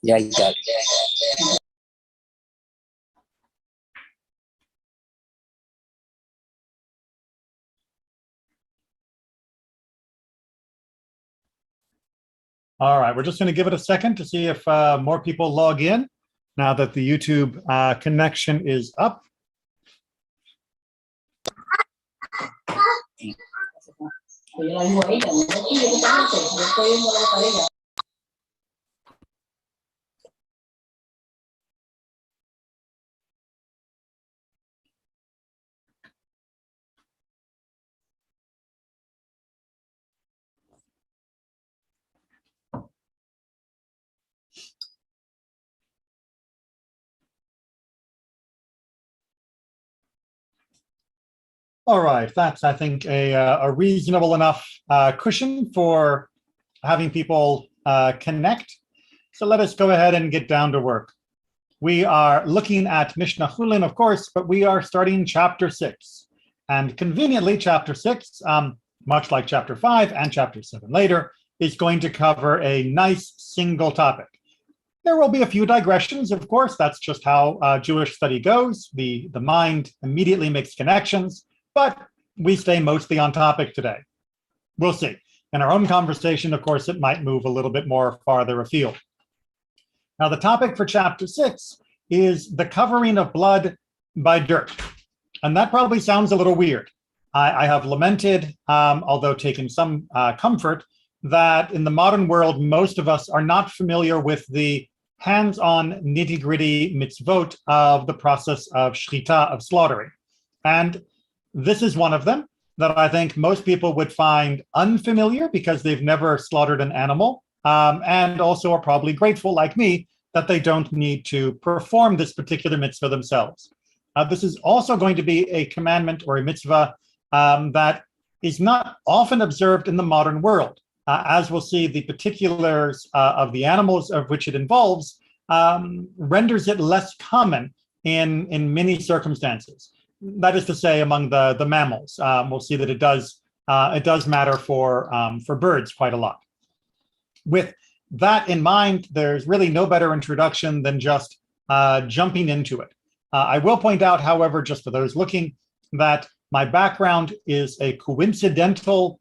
Yeah, you got it. All right, we're just going to give it a second to see if more people log in now that the YouTube connection is up. All right, that's, I think, a reasonable enough cushion for having people connect. So let us go ahead and get down to work. We are looking at Mishnah Chullin, of course, but we are starting chapter 6. And conveniently, chapter 6, much like chapter 5 and chapter 7 later, is going to cover a nice single topic. There will be a few digressions, of course. That's just how Jewish study goes. The mind immediately makes connections, but we stay mostly on topic today. We'll see. In our own conversation, of course, it might move a little bit more farther afield. Now, the topic for chapter 6 is the covering of blood by dirt. And that probably sounds a little weird. I have lamented, although taken some comfort, that in the modern world, most of us are not familiar with the hands-on nitty-gritty mitzvot of the process of shrita, of slaughtering. And this is one of them that I think most people would find unfamiliar because they've never slaughtered an animal, and also are probably grateful, like me, that they don't need to perform this particular mitzvah themselves. This is also going to be a commandment or a mitzvah that is not often observed in the modern world. As we'll see, the particulars of the animals of which it involves renders it less common in many circumstances. That is to say, among the mammals, we'll see that it does matter for birds quite a lot. With that in mind, there's really no better introduction than just jumping into it. I will point out, however, just for those looking, that my background is a coincidental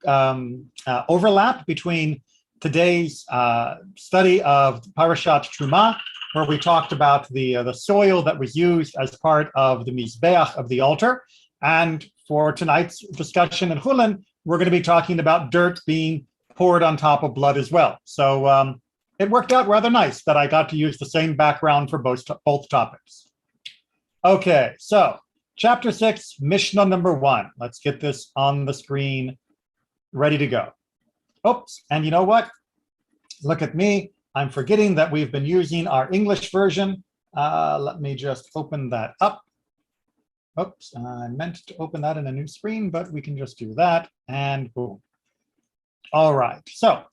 overlap between today's study of Parashat Truma, where we talked about the soil that was used as part of the Mizbeach of the altar. And for tonight's discussion in Chullin, we're going to be talking about dirt being poured on top of blood as well. So it worked out rather nice that I got to use the same background for both topics. Okay, so chapter 6, Mishnah number 1. Let's get this on the screen, ready to go. Oops, and you know what? Look at me. I'm forgetting that we've been using our English version. Let me just open that up. Oops, I meant to open that in a new screen, but we can just do that, and boom. All right, so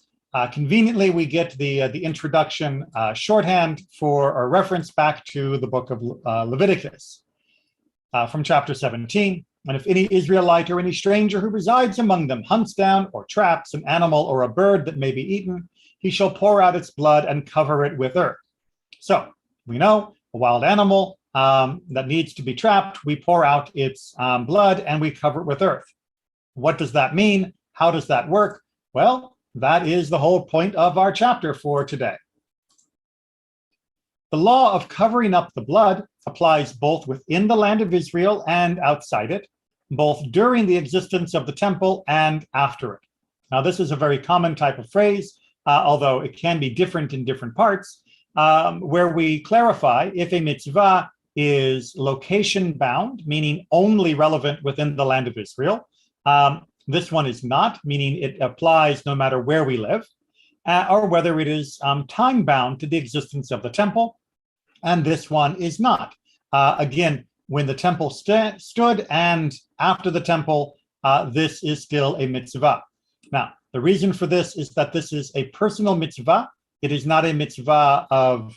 conveniently we get the introduction shorthand for a reference back to the book of Leviticus from chapter 17. And if any Israelite or any stranger who resides among them hunts down or traps an animal or a bird that may be eaten, he shall pour out its blood and cover it with earth. So we know a wild animal that needs to be trapped, we pour out its blood and we cover it with earth. What does that mean? How does that work? Well, that is the whole point of our chapter for today. The law of covering up the blood applies both within the land of Israel and outside it, both during the existence of the temple and after it. Now, this is a very common type of phrase, although it can be different in different parts, where we clarify if a mitzvah is location bound, meaning only relevant within the land of Israel. This one is not, meaning it applies no matter where we live, or whether it is time bound to the existence of the temple, and this one is not. Again, when the temple stood and after the temple, this is still a mitzvah. Now, the reason for this is that this is a personal mitzvah. It is not a mitzvah of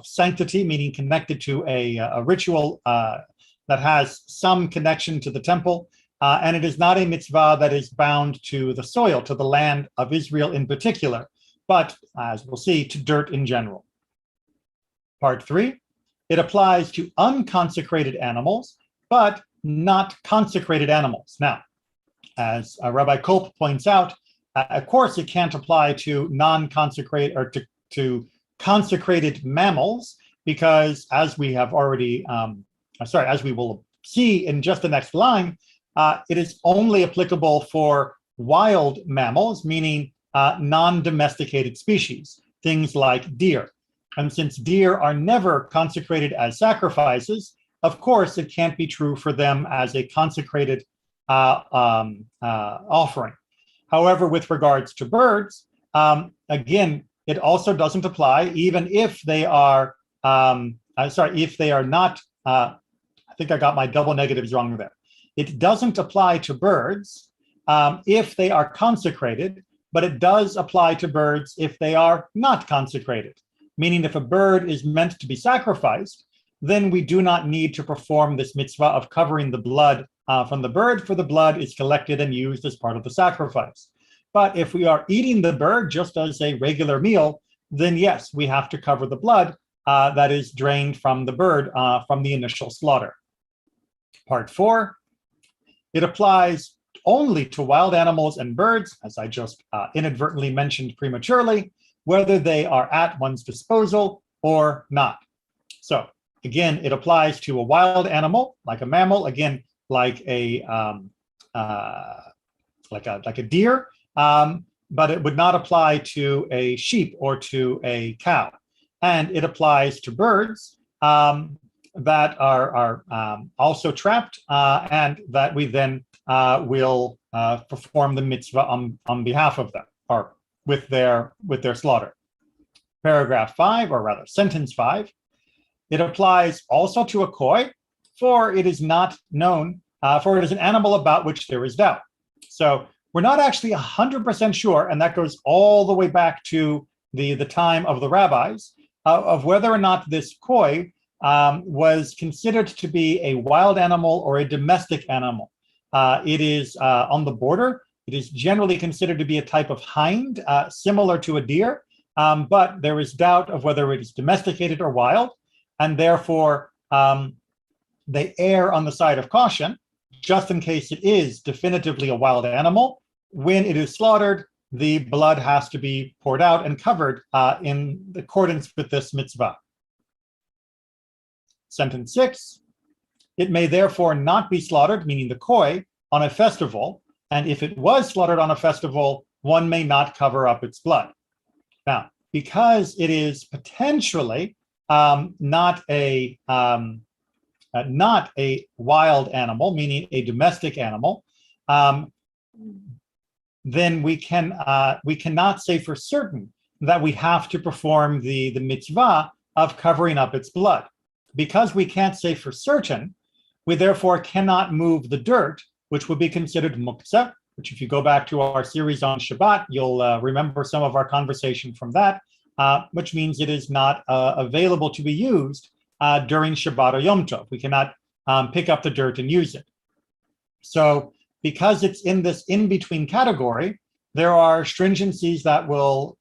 sanctity, meaning connected to a ritual that has some connection to the temple. And it is not a mitzvah that is bound to the soil, to the land of Israel in particular, but as we'll see, to dirt in general. Part 3, it applies to unconsecrated animals, but not consecrated animals. Now, as Rabbi Kolp points out, of course, it can't apply to non-consecrated or to consecrated mammals, because as we have already, as we will see in just the next line, it is only applicable for wild mammals, meaning non-domesticated species, things like deer. And since deer are never consecrated as sacrifices, of course, it can't be true for them as a consecrated offering. However, with regards to birds, again, it also doesn't apply, even if they are, if they are not, I think I got my double negatives wrong there. It doesn't apply to birds if they are consecrated, but it does apply to birds if they are not consecrated. Meaning if a bird is meant to be sacrificed, then we do not need to perform this mitzvah of covering the blood from the bird, for the blood is collected and used as part of the sacrifice. But if we are eating the bird just as a regular meal, then yes, we have to cover the blood that is drained from the bird from the initial slaughter. Part 4, it applies only to wild animals and birds, as I just inadvertently mentioned prematurely, whether they are at one's disposal or not. So again, it applies to a wild animal, like a mammal, again, like a deer, but it would not apply to a sheep or to a cow. And it applies to birds that are also trapped and that we then will perform the mitzvah on behalf of them, or with their slaughter. Paragraph 5, or rather sentence 5, it applies also to a koi, for it is not known, for it is an animal about which there is doubt. So we're not actually 100% sure, and that goes all the way back to the time of the rabbis, of whether or not this koi was considered to be a wild animal or a domestic animal. It is on the border. It is generally considered to be a type of hind, similar to a deer, but there is doubt of whether it is domesticated or wild, and therefore they err on the side of caution, just in case it is definitively a wild animal. When it is slaughtered, the blood has to be poured out and covered in accordance with this mitzvah. Sentence 6, it may therefore not be slaughtered, meaning the koi, on a festival, and if it was slaughtered on a festival, one may not cover up its blood. Now, because it is potentially not a wild animal, meaning a domestic animal, then we cannot say for certain that we have to perform the mitzvah of covering up its blood. Because we can't say for certain, we therefore cannot move the dirt, which would be considered muktzah, which if you go back to our series on Shabbat, you'll remember some of our conversation from that, which means it is not available to be used during Shabbat or Yom Tov. We cannot pick up the dirt and use it. So because it's in this in-between category, there are stringencies that will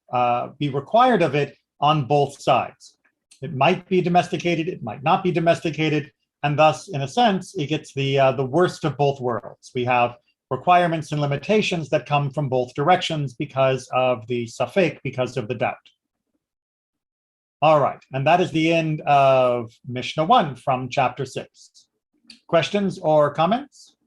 be required of it on both sides. It might be domesticated, it might not be domesticated, and thus, in a sense, it gets the worst of both worlds. We have requirements and limitations that come from both directions because of the safek, because of the doubt. All right, and that is the end of Mishnah 1 from chapter 6. Questions or comments?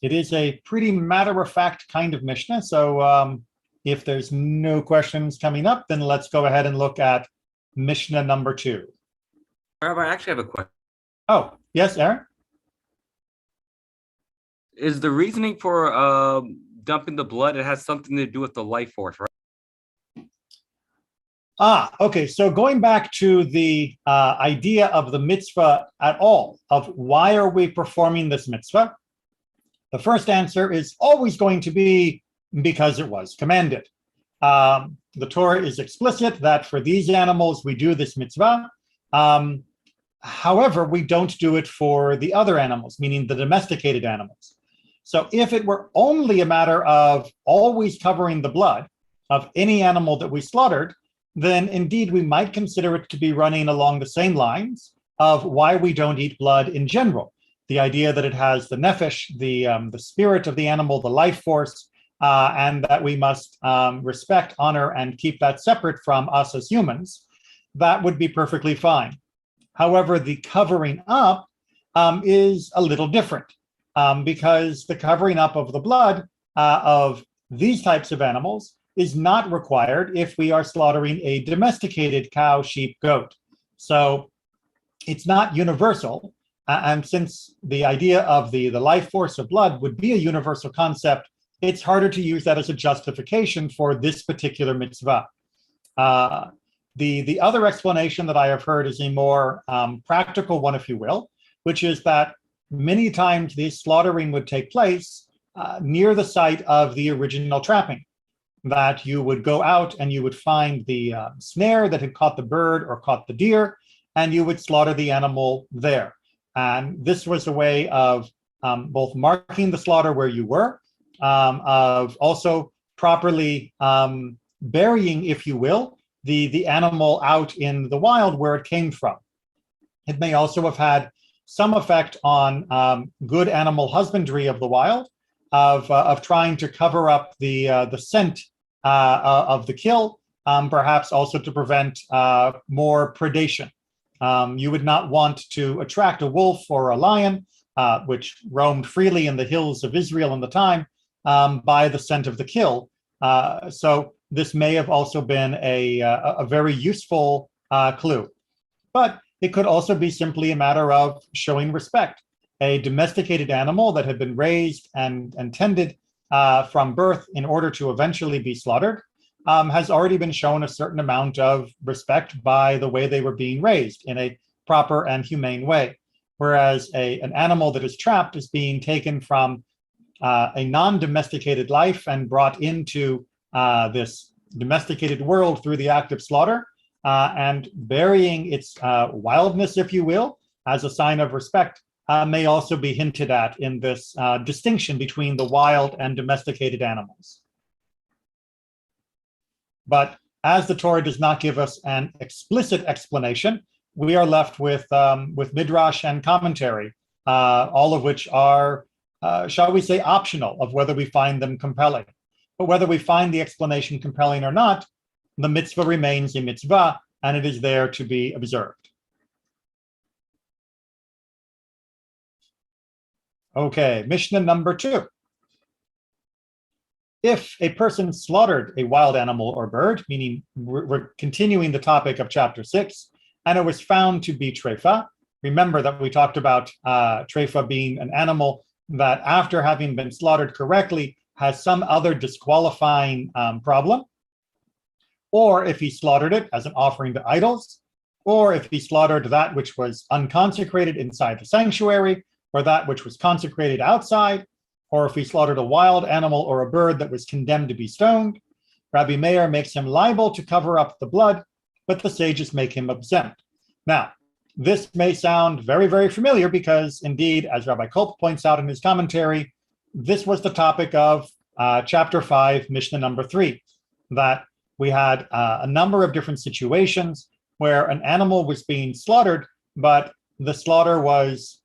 It is a pretty matter-of-fact kind of Mishnah, so if there's no questions coming up, then let's go ahead and look at Mishnah number 2. Rabbi, I actually have a question. Oh, yes, Aaron? Is the reasoning for dumping the blood, it has something to do with the life force, right? Okay, so going back to the idea of the mitzvah at all, of why are we performing this mitzvah? The first answer is always going to be because it was commanded. The Torah is explicit that for these animals, we do this mitzvah. However, we don't do it for the other animals, meaning the domesticated animals. So if it were only a matter of always covering the blood of any animal that we slaughtered, then indeed we might consider it to be running along the same lines of why we don't eat blood in general. The idea that it has the nefesh, the spirit of the animal, the life force, and that we must respect, honor, and keep that separate from us as humans, that would be perfectly fine. However, the covering up is a little different because the covering up of the blood of these types of animals is not required if we are slaughtering a domesticated cow, sheep, goat. So it's not universal. And since the idea of the life force of blood would be a universal concept, it's harder to use that as a justification for this particular mitzvah. The other explanation that I have heard is a more practical one, if you will, which is that many times the slaughtering would take place near the site of the original trapping, that you would go out and you would find the snare that had caught the bird or caught the deer, and you would slaughter the animal there. And this was a way of both marking the slaughter where you were, of also properly burying, if you will, the animal out in the wild where it came from. It may also have had some effect on good animal husbandry of the wild, of trying to cover up the scent of the kill, perhaps also to prevent more predation. You would not want to attract a wolf or a lion, which roamed freely in the hills of Israel in the time, by the scent of the kill. So this may have also been a very useful clue. But it could also be simply a matter of showing respect. A domesticated animal that had been raised and tended from birth in order to eventually be slaughtered has already been shown a certain amount of respect by the way they were being raised in a proper and humane way. Whereas an animal that is trapped is being taken from a non-domesticated life and brought into this domesticated world through the act of slaughter, and burying its wildness, if you will, as a sign of respect, may also be hinted at in this distinction between the wild and domesticated animals. But as the Torah does not give us an explicit explanation, we are left with midrash and commentary, all of which are, shall we say, optional of whether we find them compelling. But whether we find the explanation compelling or not, the mitzvah remains a mitzvah, and it is there to be observed. Okay, Mishnah number 2. If a person slaughtered a wild animal or bird, meaning we're continuing the topic of chapter 6, and it was found to be treifa. Remember that we talked about treifa being an animal that after having been slaughtered correctly has some other disqualifying problem. Or if he slaughtered it as an offering to idols, or if he slaughtered that which was unconsecrated inside the sanctuary, or that which was consecrated outside, or if he slaughtered a wild animal or a bird that was condemned to be stoned, Rabbi Meir makes him liable to cover up the blood, but the sages make him exempt. Now, this may sound very, very familiar because indeed, as Rabbi Kolp points out in his commentary, this was the topic of chapter 5, Mishnah number 3, that we had a number of different situations where an animal was being slaughtered, but the slaughter was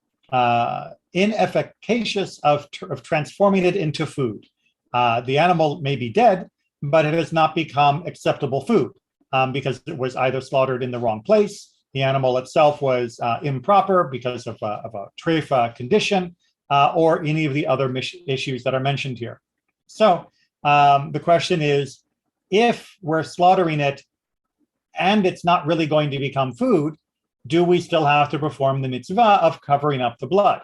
inefficacious of transforming it into food. The animal may be dead, but it has not become acceptable food because it was either slaughtered in the wrong place, the animal itself was improper because of a treifa condition, or any of the other issues that are mentioned here. So the question is, if we're slaughtering it and it's not really going to become food, do we still have to perform the mitzvah of covering up the blood?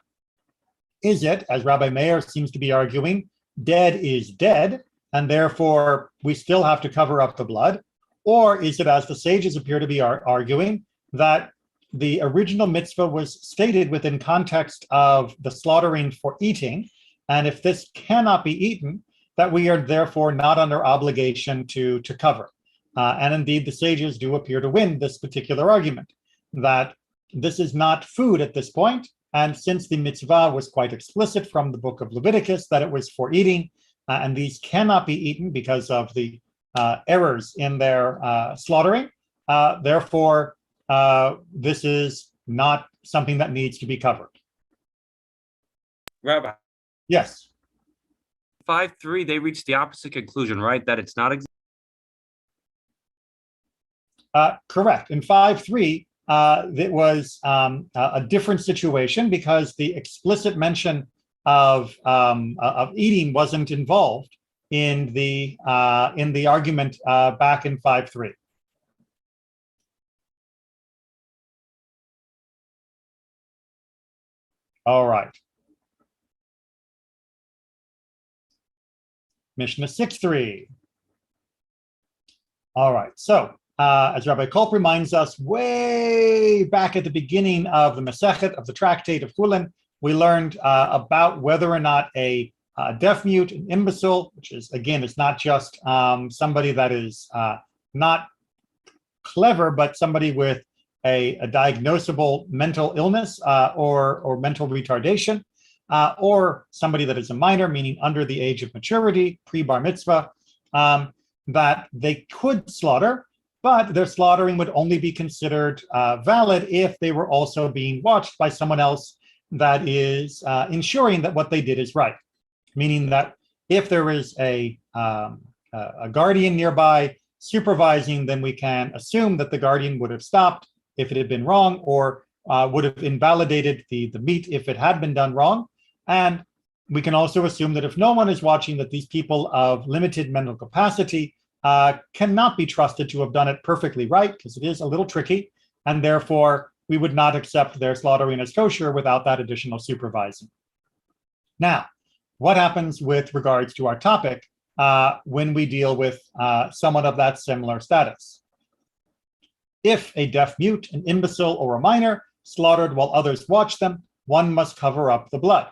Is it, as Rabbi Meir seems to be arguing, dead is dead, and therefore we still have to cover up the blood? Or is it, as the sages appear to be arguing, that the original mitzvah was stated within context of the slaughtering for eating, and if this cannot be eaten, that we are therefore not under obligation to cover? And indeed, the sages do appear to win this particular argument, that this is not food at this point, And since the mitzvah was quite explicit from the book of Leviticus that it was for eating, and these cannot be eaten because of the errors in their slaughtering, therefore, this is not something that needs to be covered. Rabbi, Yes. 5.3, they reached the opposite conclusion, right? That it's not Correct. In 5.3, it was a different situation because the explicit mention of eating wasn't involved in the argument back in 5.3. All right. Mishnah 6.3. All right. So as Rabbi Kolp reminds us, way back at the beginning of the Masechet of the tractate of Chullin, we learned about whether or not a deaf mute, an imbecile, which is, again, it's not just somebody that is not clever, but somebody with a diagnosable mental illness or mental retardation, or somebody that is a minor, meaning under the age of maturity, pre-bar mitzvah, that they could slaughter, but their slaughtering would only be considered valid if they were also being watched by someone else that is ensuring that what they did is right. Meaning that if there is a guardian nearby supervising, then we can assume that the guardian would have stopped if it had been wrong, or would have invalidated the meat if it had been done wrong. And we can also assume that if no one is watching, that these people of limited mental capacity cannot be trusted to have done it perfectly right, because it is a little tricky, and therefore we would not accept their slaughtering as kosher without that additional supervising. Now, what happens with regards to our topic when we deal with someone of that similar status? If a deaf mute, an imbecile, or a minor slaughtered while others watch them, one must cover up the blood.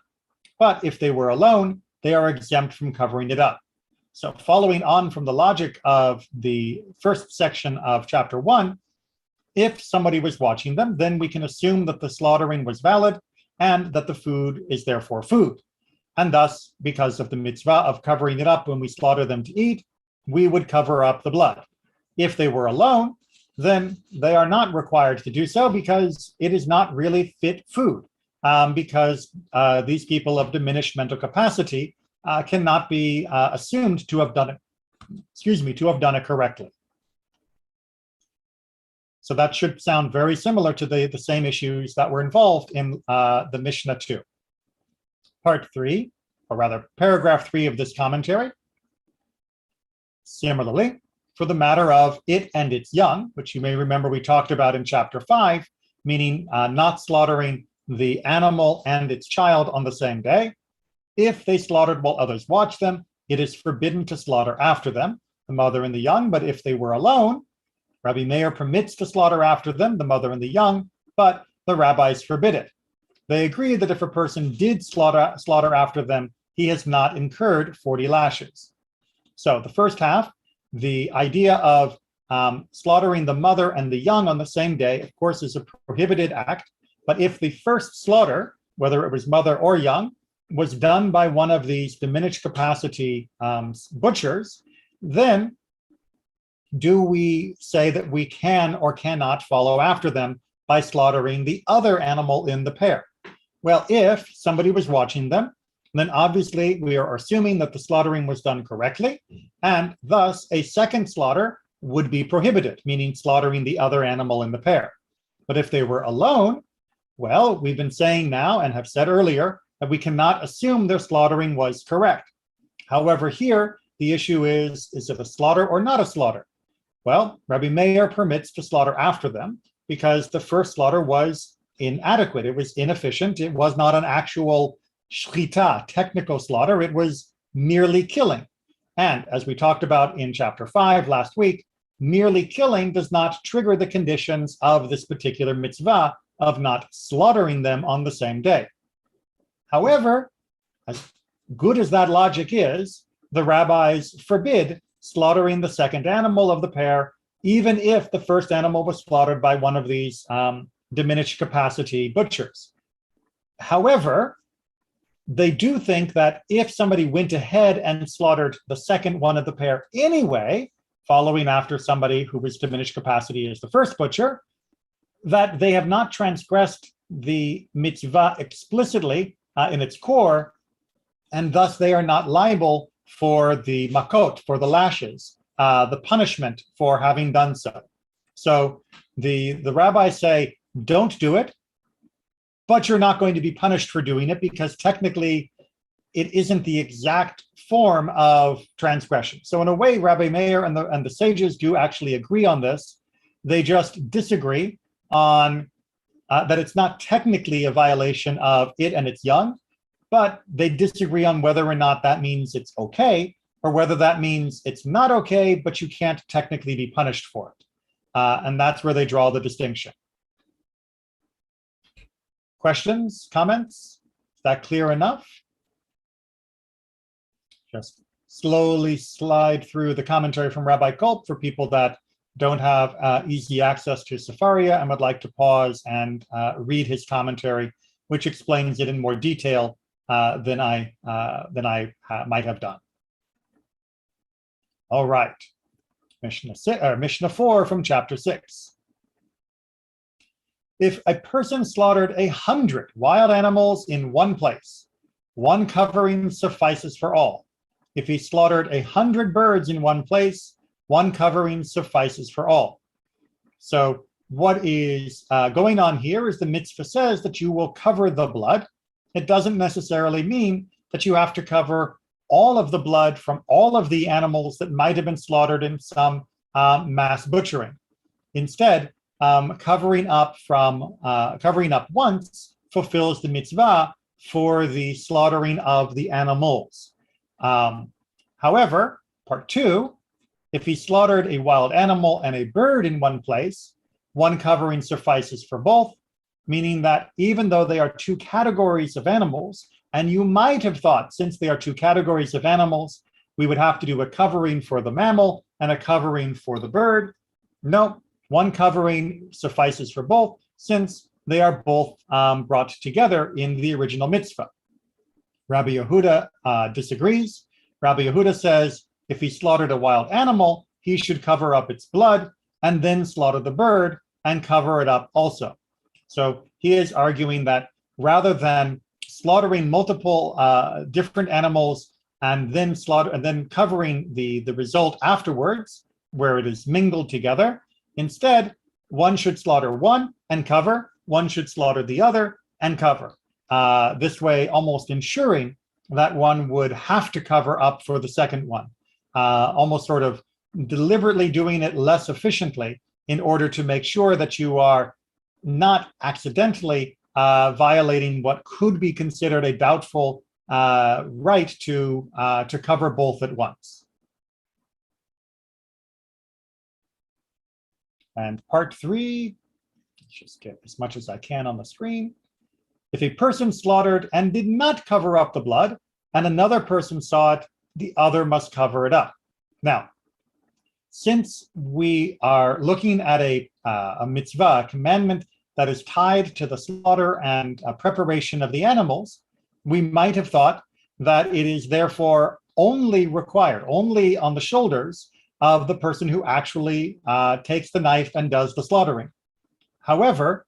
But if they were alone, they are exempt from covering it up. So following on from the logic of the first section of chapter 1, if somebody was watching them, then we can assume that the slaughtering was valid and that the food is therefore food. And thus, because of the mitzvah of covering it up when we slaughter them to eat, we would cover up the blood. If they were alone, then they are not required to do so because it is not really fit food, because these people of diminished mental capacity cannot be assumed to have done it, correctly. So that should sound very similar to the same issues that were involved in the Mishnah 2. Part 3, or rather paragraph 3 of this commentary. Similarly, for the matter of it and its young, which you may remember we talked about in chapter 5, meaning not slaughtering the animal and its child on the same day. If they slaughtered while others watched them, it is forbidden to slaughter after them, the mother and the young. But if they were alone, Rabbi Meir permits to slaughter after them, the mother and the young, but the rabbis forbid it. They agree that if a person did slaughter after them, he has not incurred 40 lashes. So the first half, the idea of slaughtering the mother and the young on the same day, of course, is a prohibited act. But if the first slaughter, whether it was mother or young, was done by one of these diminished capacity butchers, then do we say that we can or cannot follow after them by slaughtering the other animal in the pair? Well, if somebody was watching them, then obviously we are assuming that the slaughtering was done correctly, and thus a second slaughter would be prohibited, meaning slaughtering the other animal in the pair. But if they were alone, well, we've been saying now and have said earlier that we cannot assume their slaughtering was correct. However, here, the issue is it a slaughter or not a slaughter? Well, Rabbi Meir permits to slaughter after them because the first slaughter was inadequate. It was inefficient. It was not an actual shchita, technical slaughter. It was merely killing. And as we talked about in chapter 5 last week, merely killing does not trigger the conditions of this particular mitzvah of not slaughtering them on the same day. However, as good as that logic is, the rabbis forbid slaughtering the second animal of the pair, even if the first animal was slaughtered by one of these diminished capacity butchers. However, they do think that if somebody went ahead and slaughtered the second one of the pair anyway, following after somebody who was diminished capacity as the first butcher, that they have not transgressed the mitzvah explicitly in its core, and thus they are not liable for the makot, for the lashes, the punishment for having done so. So the rabbis say, don't do it, but you're not going to be punished for doing it because technically it isn't the exact form of transgression. So in a way, Rabbi Meir and the sages do actually agree on this. They just disagree on that it's not technically a violation of it and its young, but they disagree on whether or not that means it's okay, or whether that means it's not okay, but you can't technically be punished for it. And that's where they draw the distinction. Questions, comments? Is that clear enough? Just slowly slide through the commentary from Rabbi Kolb for people that don't have easy access to Sefaria and would like to pause and read his commentary, which explains it in more detail than I might have done. All right, Mishnah 4 from chapter 6. If a person slaughtered 100 wild animals in one place, one covering suffices for all. If he slaughtered 100 birds in one place, one covering suffices for all. So what is going on here is the mitzvah says that you will cover the blood. It doesn't necessarily mean that you have to cover all of the blood from all of the animals that might have been slaughtered in some mass butchering. Instead, covering up once fulfills the mitzvah for the slaughtering of the animals. However, part 2, if he slaughtered a wild animal and a bird in one place, one covering suffices for both, meaning that even though they are two categories of animals, and you might have thought, since they are two categories of animals, we would have to do a covering for the mammal and a covering for the bird. No, one covering suffices for both, since they are both brought together in the original mitzvah. Rabbi Yehuda disagrees. Rabbi Yehuda says, if he slaughtered a wild animal, he should cover up its blood and then slaughter the bird and cover it up also. So he is arguing that rather than slaughtering multiple different animals and then covering the result afterwards, where it is mingled together, instead, one should slaughter one and cover, one should slaughter the other and cover. This way, almost ensuring that one would have to cover up for the second one, almost sort of deliberately doing it less efficiently in order to make sure that you are not accidentally violating what could be considered a doubtful right to cover both at once. And part 3, just get as much as I can on the screen. If a person slaughtered and did not cover up the blood, and another person saw it, the other must cover it up. Now, since we are looking at a mitzvah, a commandment that is tied to the slaughter and preparation of the animals, we might have thought that it is therefore only required, only on the shoulders of the person who actually takes the knife and does the slaughtering. However,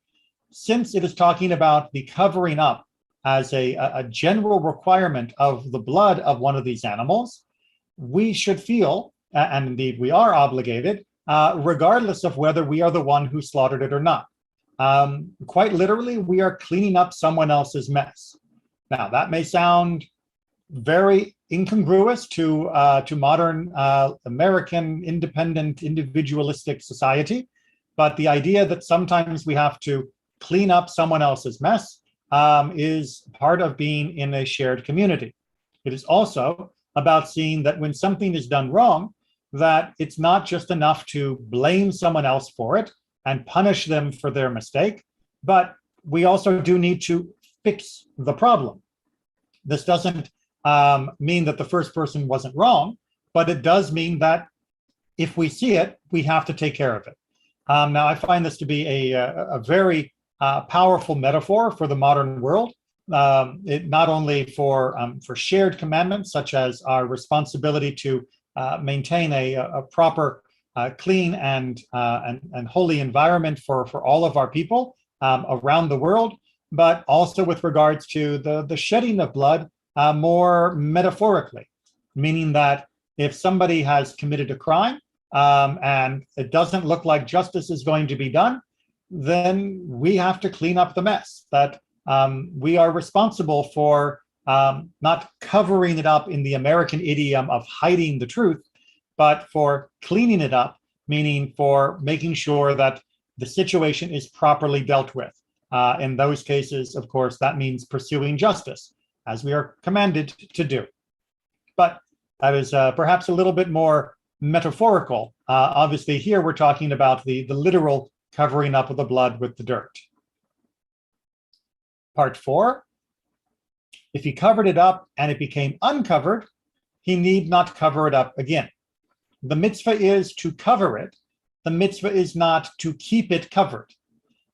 since it is talking about the covering up as a general requirement of the blood of one of these animals, we should feel, and indeed we are obligated, regardless of whether we are the one who slaughtered it or not. Quite literally, we are cleaning up someone else's mess. Now, that may sound very incongruous to modern American independent individualistic society, but the idea that sometimes we have to clean up someone else's mess is part of being in a shared community. It is also about seeing that when something is done wrong, that it's not just enough to blame someone else for it and punish them for their mistake, but we also do need to fix the problem. This doesn't mean that the first person wasn't wrong, but it does mean that if we see it, we have to take care of it. Now, I find this to be a very powerful metaphor for the modern world, not only for shared commandments, such as our responsibility to maintain a proper, clean and holy environment for all of our people around the world, but also with regards to the shedding of blood more metaphorically, meaning that if somebody has committed a crime and it doesn't look like justice is going to be done, then we have to clean up the mess. That we are responsible for not covering it up in the American idiom of hiding the truth, but for cleaning it up, meaning for making sure that the situation is properly dealt with. In those cases, of course, that means pursuing justice, as we are commanded to do. But that is perhaps a little bit more metaphorical. Obviously, here we're talking about the literal covering up of the blood with the dirt. Part 4, if he covered it up and it became uncovered, he need not cover it up again. The mitzvah is to cover it. The mitzvah is not to keep it covered.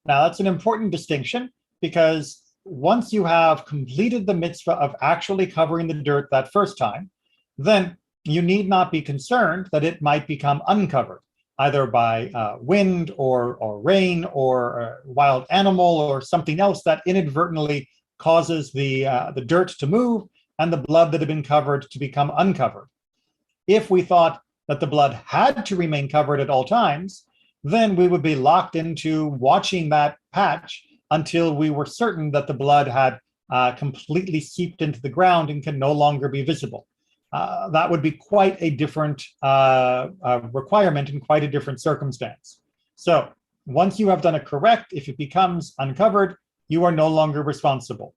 Now, that's an important distinction, because once you have completed the mitzvah of actually covering the dirt that first time, then you need not be concerned that it might become uncovered, either by wind or rain or a wild animal or something else that inadvertently causes the dirt to move and the blood that had been covered to become uncovered. If we thought that the blood had to remain covered at all times, then we would be locked into watching that patch until we were certain that the blood had completely seeped into the ground and can no longer be visible. That would be quite a different requirement and quite a different circumstance. So once you have done it correct, if it becomes uncovered, you are no longer responsible.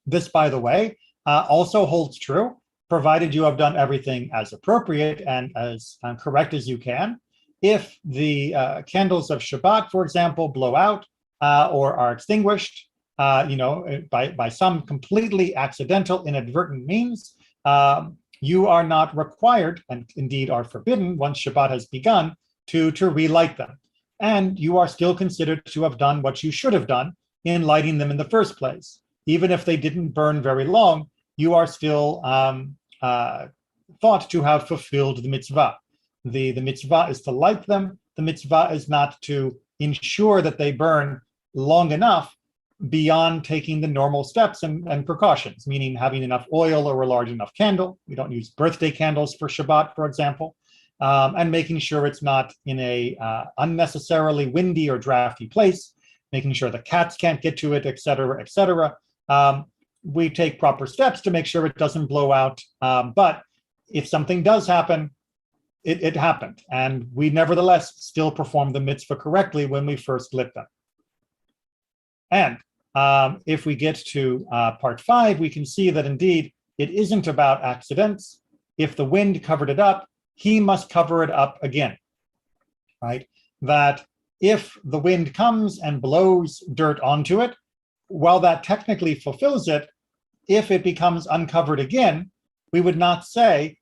This, by the way, also holds true, provided you have done everything as appropriate and as correct as you can. If the candles of Shabbat, for example, blow out or are extinguished, by some completely accidental, inadvertent means, you are not required, and indeed are forbidden once Shabbat has begun, to relight them. And you are still considered to have done what you should have done in lighting them in the first place. Even if they didn't burn very long, you are still thought to have fulfilled the mitzvah. The mitzvah is to light them. The mitzvah is not to ensure that they burn long enough beyond taking the normal steps and precautions, meaning having enough oil or a large enough candle. We don't use birthday candles for Shabbat, for example, and making sure it's not in a unnecessarily windy or drafty place, making sure the cats can't get to it, et cetera, et cetera. We take proper steps to make sure it doesn't blow out. But if something does happen, it happened. And we nevertheless still perform the mitzvah correctly when we first lit them. And if we get to part 5, we can see that indeed it isn't about accidents. If the wind covered it up, he must cover it up again, right? That if the wind comes and blows dirt onto it, while that technically fulfills it, if it becomes uncovered again, we would not say,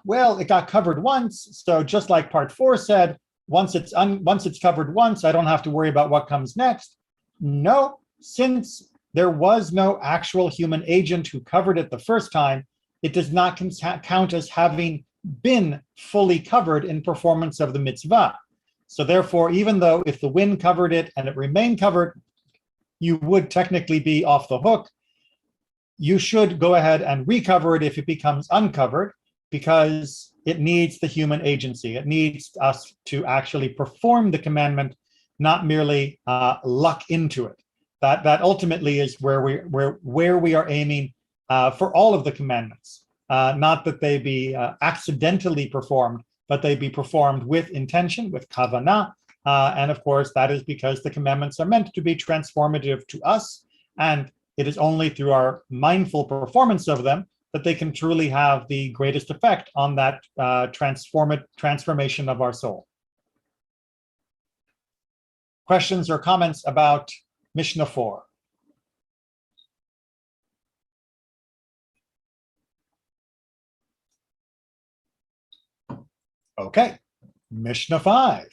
well, it got covered once, so just like part 4 said, once it's covered once, I don't have to worry about what comes next. No, since there was no actual human agent who covered it the first time, it does not count as having been fully covered in performance of the mitzvah. So therefore, even though if the wind covered it and it remained covered, you would technically be off the hook, you should go ahead and recover it if it becomes uncovered, because it needs the human agency. It needs us to actually perform the commandment, not merely luck into it. That ultimately is where we are aiming for all of the commandments. Not that they be accidentally performed, but they be performed with intention, with kavanah. And of course, that is because the commandments are meant to be transformative to us. And it is only through our mindful performance of them that they can truly have the greatest effect on that transformation of our soul. Questions or comments about Mishnah 4? Okay, Mishnah 5.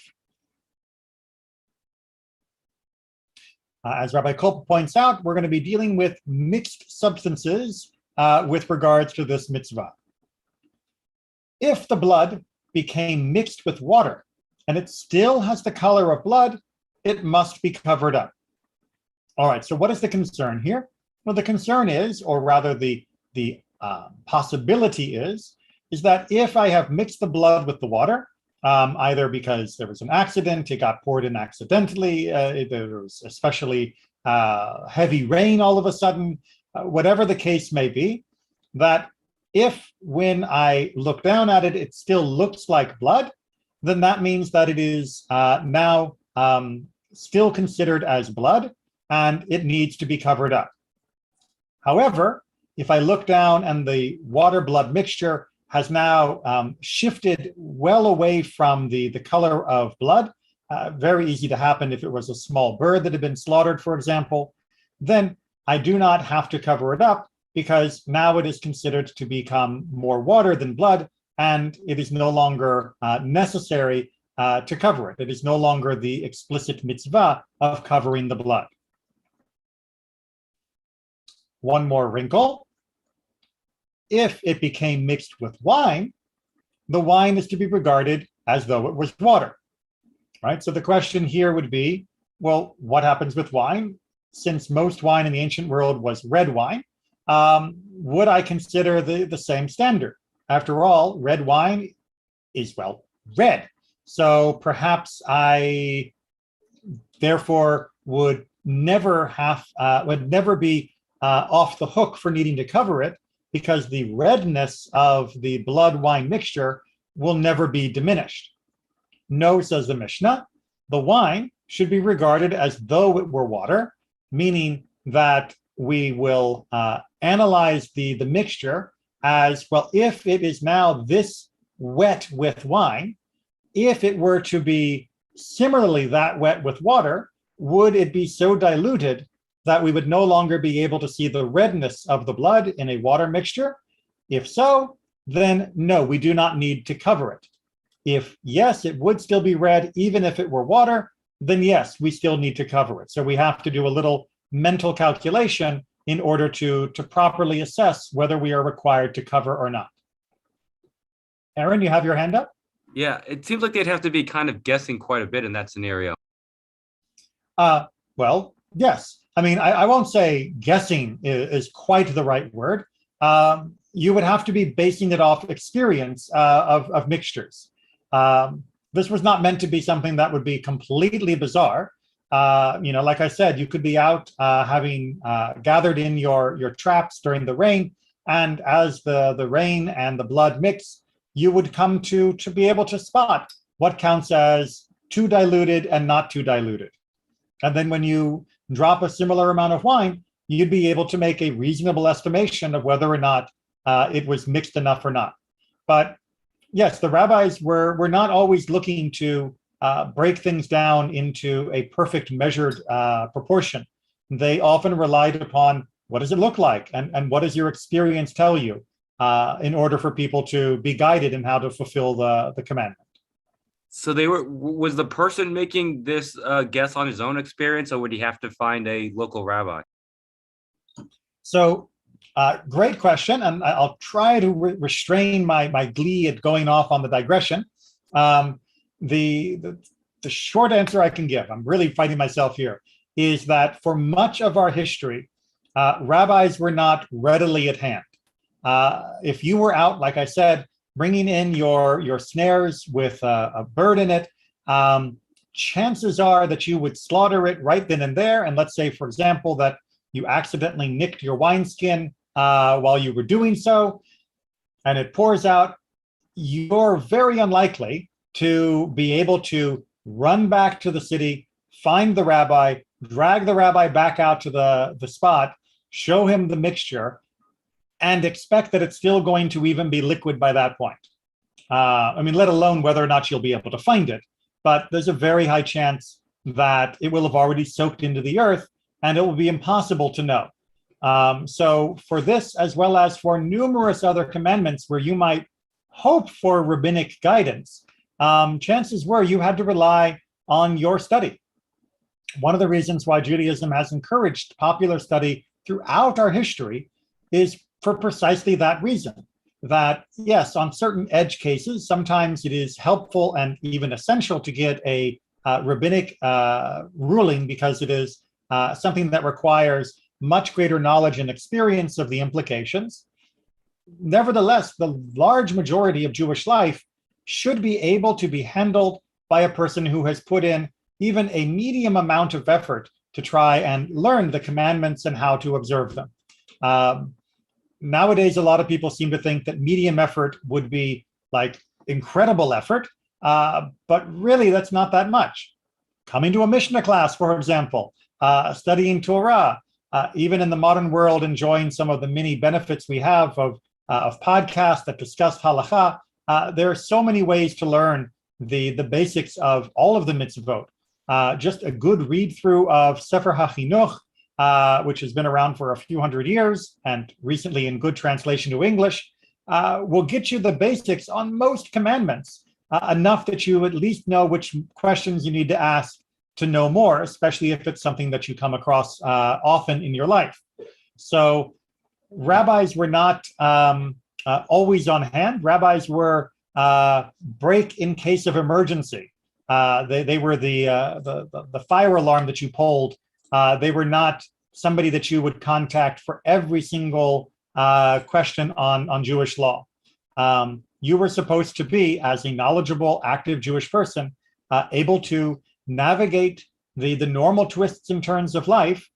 As Rabbi Kolp points out, we're going to be dealing with mixed substances with regards to this mitzvah. If the blood became mixed with water and it still has the color of blood, it must be covered up. All right, so what is the concern here? Well, the concern is, or rather the possibility is that if I have mixed the blood with the water, either because there was an accident, it got poured in accidentally, there was especially heavy rain all of a sudden, whatever the case may be, that if when I look down at it, it still looks like blood, then that means that it is now still considered as blood and it needs to be covered up. However, if I look down and the water-blood mixture has now shifted well away from the color of blood, very easy to happen if it was a small bird that had been slaughtered, for example, then I do not have to cover it up because now it is considered to become more water than blood, and it is no longer necessary to cover it. It is no longer the explicit mitzvah of covering the blood. One more wrinkle. If it became mixed with wine, the wine is to be regarded as though it was water, right? So the question here would be, well, what happens with wine? Since most wine in the ancient world was red wine, would I consider the same standard? After all, red wine is, well, red. So perhaps I therefore would never be off the hook for needing to cover it, because the redness of the blood-wine mixture will never be diminished. No, says the Mishnah, the wine should be regarded as though it were water, meaning that we will analyze the mixture as, well, if it is now this wet with wine, if it were to be similarly that wet with water, would it be so diluted that we would no longer be able to see the redness of the blood in a water mixture? If so, then no, we do not need to cover it. If yes, it would still be red, even if it were water, then yes, we still need to cover it. So we have to do a little mental calculation in order to properly assess whether we are required to cover or not. Aaron, you have your hand up? Yeah, it seems like they'd have to be kind of guessing quite a bit in that scenario. Well, yes. I mean, I won't say guessing is quite the right word. You would have to be basing it off experience of mixtures. This was not meant to be something that would be completely bizarre. Like I said, you could be out having gathered in your traps during the rain, and as the rain and the blood mix, you would come to be able to spot what counts as too diluted and not too diluted. And then when you drop a similar amount of wine, you'd be able to make a reasonable estimation of whether or not it was mixed enough or not. But yes, the rabbis were not always looking to break things down into a perfect measured proportion. They often relied upon what does it look like and what does your experience tell you in order for people to be guided in how to fulfill the commandment. So was the person making this guess on his own experience, or would he have to find a local rabbi? So great question, and I'll try to restrain my glee at going off on the digression. The short answer I can give, I'm really fighting myself here, is that for much of our history, rabbis were not readily at hand. If you were out, like I said, bringing in your snares with a bird in it, chances are that you would slaughter it right then and there. And let's say, for example, that you accidentally nicked your wineskin while you were doing so, and it pours out, you're very unlikely to be able to run back to the city, find the rabbi, drag the rabbi back out to the spot, show him the mixture, and expect that it's still going to even be liquid by that point. Let alone whether or not you'll be able to find it. But there's a very high chance that it will have already soaked into the earth and it will be impossible to know. So for this, as well as for numerous other commandments where you might hope for rabbinic guidance, chances were you had to rely on your study. One of the reasons why Judaism has encouraged popular study throughout our history is for precisely that reason. That, yes, on certain edge cases, sometimes it is helpful and even essential to get a rabbinic ruling because it is something that requires much greater knowledge and experience of the implications. Nevertheless, the large majority of Jewish life should be able to be handled by a person who has put in even a medium amount of effort to try and learn the commandments and how to observe them. Nowadays, a lot of people seem to think that medium effort would be like incredible effort, but really that's not that much. Coming to a Mishnah class, for example, studying Torah, even in the modern world, enjoying some of the many benefits we have of podcasts that discuss halakha, there are so many ways to learn the basics of all of the mitzvot. Just a good read through of Sefer HaChinuch, which has been around for a few hundred years and recently in good translation to English, will get you the basics on most commandments, enough that you at least know which questions you need to ask to know more, especially if it's something that you come across often in your life. So rabbis were not always on hand. Rabbis were break in case of emergency. They were the fire alarm that you pulled. They were not somebody that you would contact for every single question on Jewish law. You were supposed to be, as a knowledgeable, active Jewish person, able to navigate the normal twists and turns of life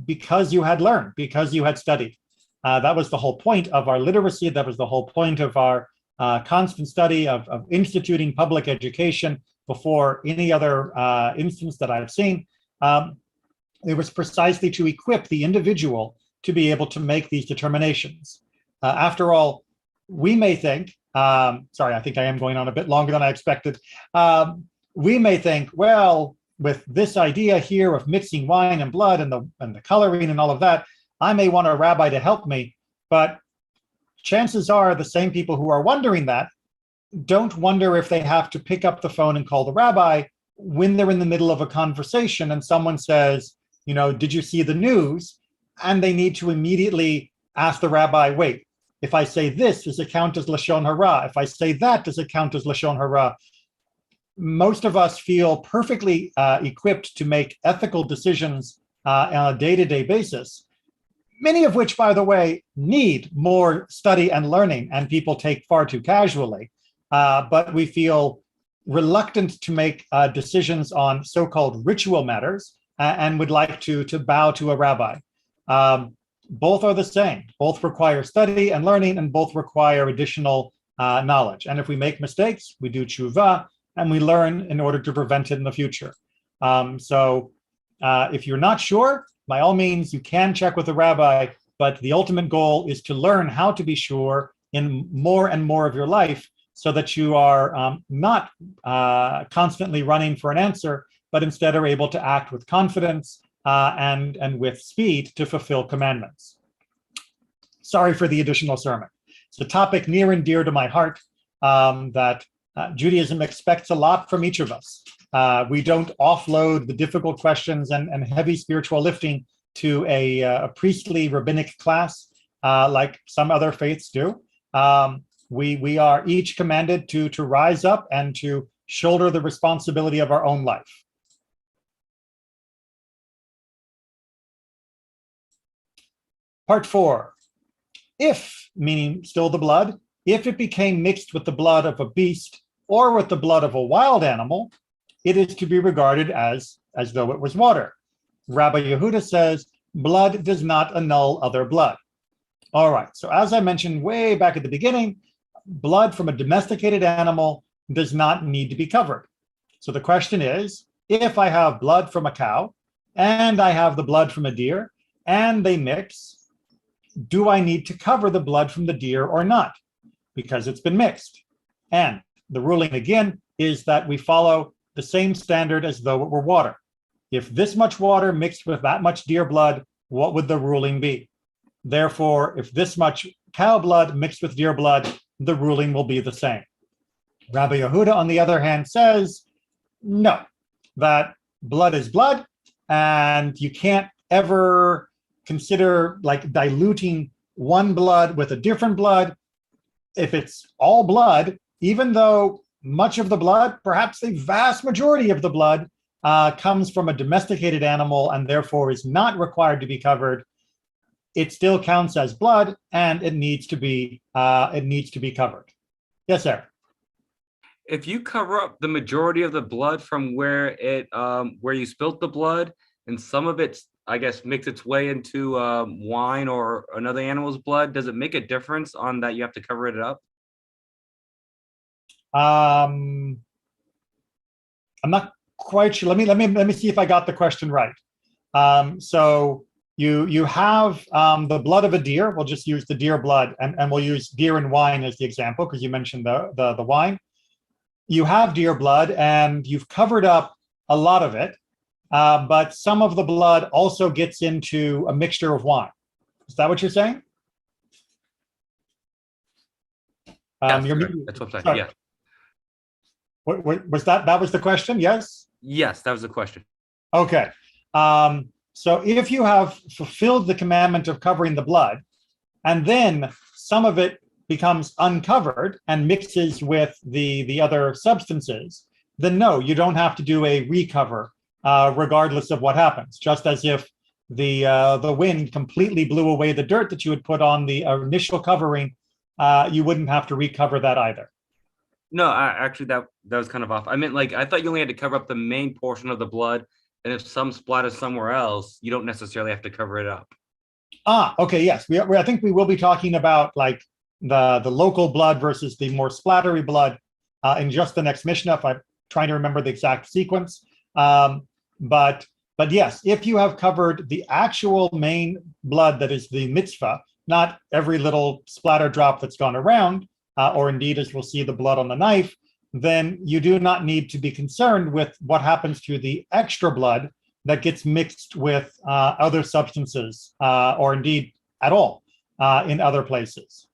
because you had learned, because you had studied. That was the whole point of our literacy. That was the whole point of our constant study of instituting public education before any other instance that I've seen. It was precisely to equip the individual to be able to make these determinations. After all, we may think, sorry, I think I am going on a bit longer than I expected. We may think, well, with this idea here of mixing wine and blood and the coloring and all of that, I may want a rabbi to help me, but chances are the same people who are wondering that don't wonder if they have to pick up the phone and call the rabbi when they're in the middle of a conversation and someone says, did you see the news? And they need to immediately ask the rabbi, wait, if I say this, does it count as Lashon Hara? If I say that, does it count as Lashon Hara? Most of us feel perfectly equipped to make ethical decisions on a day-to-day basis, many of which, by the way, need more study and learning, and people take far too casually. But we feel reluctant to make decisions on so-called ritual matters and would like to bow to a rabbi. Both are the same. Both require study and learning, and both require additional knowledge. And if we make mistakes, we do tshuva, and we learn in order to prevent it in the future. So if you're not sure, by all means, you can check with a rabbi, but the ultimate goal is to learn how to be sure in more and more of your life so that you are not constantly running for an answer, but instead are able to act with confidence and with speed to fulfill commandments. Sorry for the additional sermon. It's a topic near and dear to my heart that Judaism expects a lot from each of us. We don't offload the difficult questions and heavy spiritual lifting to a priestly rabbinic class like some other faiths do. We are each commanded to rise up and to shoulder the responsibility of our own life. Part 4. If, meaning still the blood, if it became mixed with the blood of a beast or with the blood of a wild animal, it is to be regarded as though it was water. Rabbi Yehuda says, blood does not annul other blood. All right, so as I mentioned way back at the beginning, blood from a domesticated animal does not need to be covered. So the question is, if I have blood from a cow and I have the blood from a deer and they mix, do I need to cover the blood from the deer or not? Because it's been mixed. And the ruling again is that we follow the same standard as though it were water. If this much water mixed with that much deer blood, what would the ruling be? Therefore, if this much cow blood mixed with deer blood, the ruling will be the same. Rabbi Yehuda, on the other hand, says, no, that blood is blood, and you can't ever consider like diluting one blood with a different blood. If it's all blood, even though much of the blood, perhaps the vast majority of the blood, comes from a domesticated animal and therefore is not required to be covered, it still counts as blood, and it needs to be covered. Yes, sir. If you cover up the majority of the blood from where you spilt the blood, and some of it, I guess, makes its way into wine or another animal's blood, does it make a difference on that you have to cover it up? I'm not quite sure. Let me see if I got the question right. So you have the blood of a deer. We'll just use the deer blood, and we'll use deer and wine as the example because you mentioned the wine. You have deer blood, and you've covered up a lot of it, but some of the blood also gets into a mixture of wine. Is that what you're saying? Yes, that's what I'm saying. Yeah. What was that? That was the question? Yes? Yes, that was the question. Okay. So if you have fulfilled the commandment of covering the blood, and then some of it becomes uncovered and mixes with the other substances, then no, you don't have to do a recover, regardless of what happens. Just as if the wind completely blew away the dirt that you had put on the initial covering, you wouldn't have to recover that either. No, actually, that was kind of off. I meant, like, I thought you only had to cover up the main portion of the blood, and if some splatters somewhere else, you don't necessarily have to cover it up. Okay, yes. I think we will be talking about like the local blood versus the more splattery blood in just the next Mishnah, if I'm trying to remember the exact sequence. But yes, if you have covered the actual main blood that is the mitzvah, not every little splatter drop that's gone around, or indeed, as we'll see, the blood on the knife, then you do not need to be concerned with what happens to the extra blood that gets mixed with other substances, or indeed at all in other places.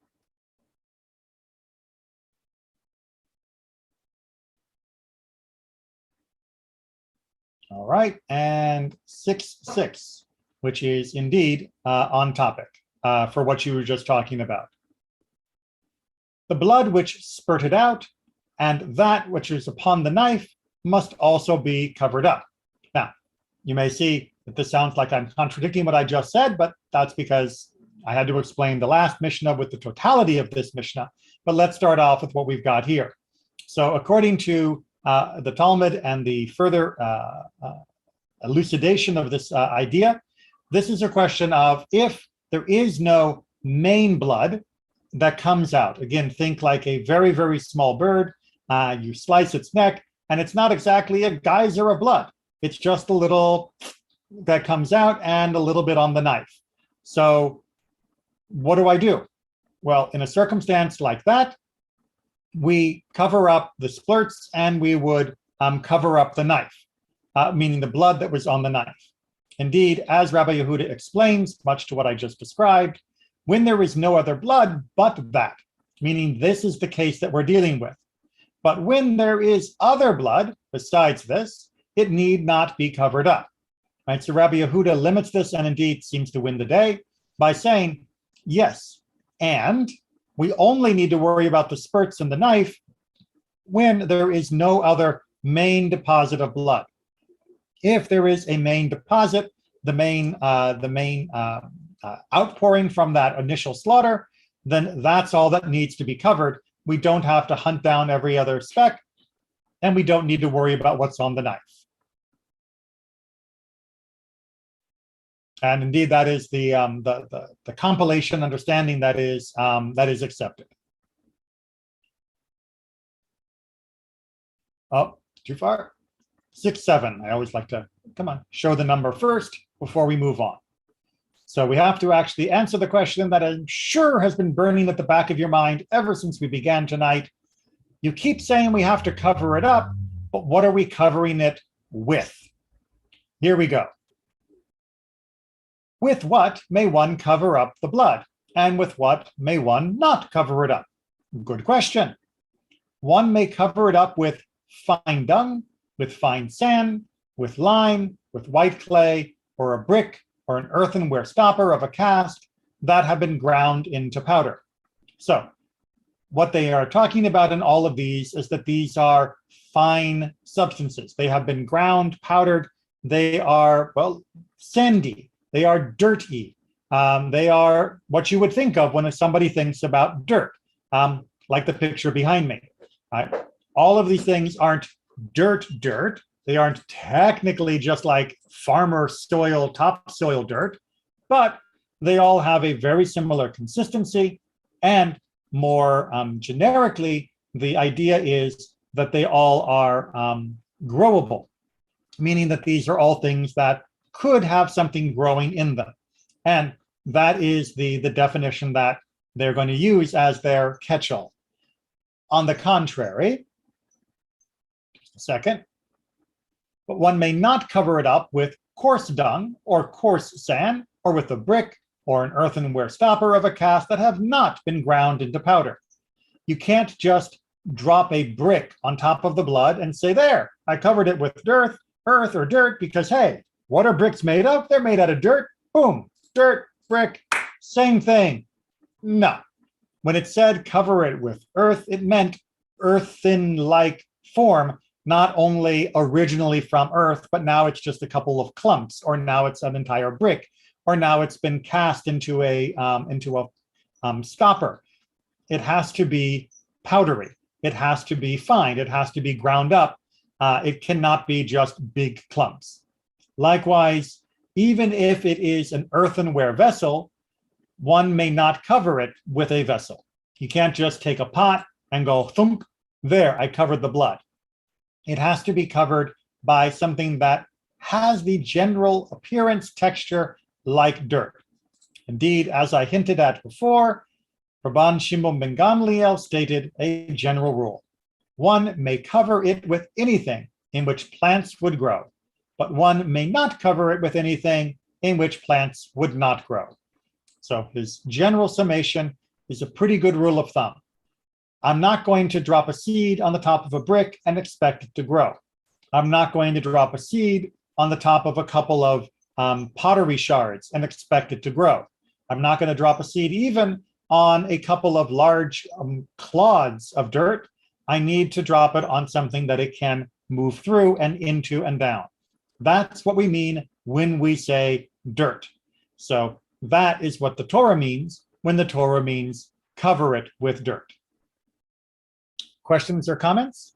All right, and 6.6, which is indeed on topic for what you were just talking about. The blood which spurted out and that which is upon the knife must also be covered up. Now, you may see that this sounds like I'm contradicting what I just said, but that's because I had to explain the last Mishnah with the totality of this Mishnah. But let's start off with what we've got here. So according to the Talmud and the further elucidation of this idea, this is a question of if there is no main blood that comes out. Again, think like a very, very small bird. You slice its neck, and it's not exactly a geyser of blood. It's just a little that comes out and a little bit on the knife. So what do I do? Well, in a circumstance like that, we cover up the splurts and we would cover up the knife, meaning the blood that was on the knife. Indeed, as Rabbi Yehuda explains, much to what I just described, when there is no other blood but that, meaning this is the case that we're dealing with. But when there is other blood besides this, it need not be covered up. Right? So Rabbi Yehuda limits this and indeed seems to win the day by saying, yes, and we only need to worry about the spurts in the knife when there is no other main deposit of blood. If there is a main deposit, the main outpouring from that initial slaughter, then that's all that needs to be covered. We don't have to hunt down every other speck, and we don't need to worry about what's on the knife. And indeed, that is the compilation understanding that is accepted. Oh, too far. 6.7. I always like to, come on, show the number first before we move on. So we have to actually answer the question that I'm sure has been burning at the back of your mind ever since we began tonight. You keep saying we have to cover it up, but what are we covering it with? Here we go. With what may one cover up the blood? And with what may one not cover it up? Good question. One may cover it up with fine dung, with fine sand, with lime, with white clay, or a brick, or an earthenware stopper of a cask that have been ground into powder. So what they are talking about in all of these is that these are fine substances. They have been ground, powdered. They are, well, sandy. They are dirty. They are what you would think of when somebody thinks about dirt, like the picture behind me. All of these things aren't dirt. They aren't technically just like farmer soil, topsoil dirt, but they all have a very similar consistency. And more generically, the idea is that they all are growable, meaning that these are all things that could have something growing in them. And that is the definition that they're going to use as their catch-all. On the contrary, just a second, but one may not cover it up with coarse dung or coarse sand, or with a brick or an earthenware stopper of a cask that have not been ground into powder. You can't just drop a brick on top of the blood and say, there, I covered it with earth or dirt, because hey, what are bricks made of? They're made out of dirt. Boom, dirt, brick, same thing. No. When it said cover it with earth, it meant earthen-like form, not only originally from earth, but now it's just a couple of clumps, or now it's an entire brick, or now it's been cast into a stopper. It has to be powdery. It has to be fine. It has to be ground up. It cannot be just big clumps. Likewise, even if it is an earthenware vessel, one may not cover it with a vessel. You can't just take a pot and go thump, there, I covered the blood. It has to be covered by something that has the general appearance, texture, like dirt. Indeed, as I hinted at before, Rabban Shimon ben Gamliel stated a general rule. One may cover it with anything in which plants would grow, but one may not cover it with anything in which plants would not grow. So his general summation is a pretty good rule of thumb. I'm not going to drop a seed on the top of a brick and expect it to grow. I'm not going to drop a seed on the top of a couple of pottery shards and expect it to grow. I'm not going to drop a seed even on a couple of large clods of dirt. I need to drop it on something that it can move through and into and down. That's what we mean when we say dirt. So that is what the Torah means when the Torah means cover it with dirt. Questions or comments?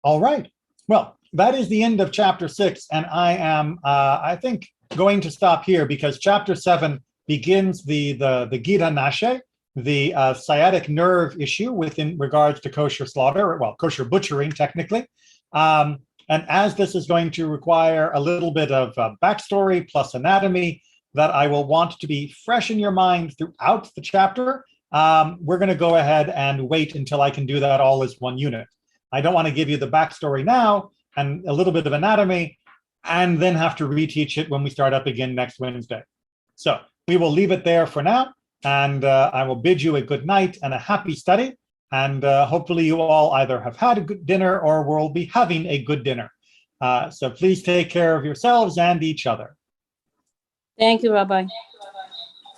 All right. Well, that is the end of chapter 6, and I am, I think, going to stop here because chapter 7 begins the Gira Nashe, the sciatic nerve issue within regards to kosher slaughter, well, kosher butchering, technically. And as this is going to require a little bit of backstory plus anatomy that I will want to be fresh in your mind throughout the chapter, we're going to go ahead and wait until I can do that all as one unit. I don't want to give you the backstory now and a little bit of anatomy and then have to reteach it when we start up again next Wednesday. So we will leave it there for now, and I will bid you a good night and a happy study. And hopefully you all either have had a good dinner or will be having a good dinner. So please take care of yourselves and each other. Thank you, Rabbi.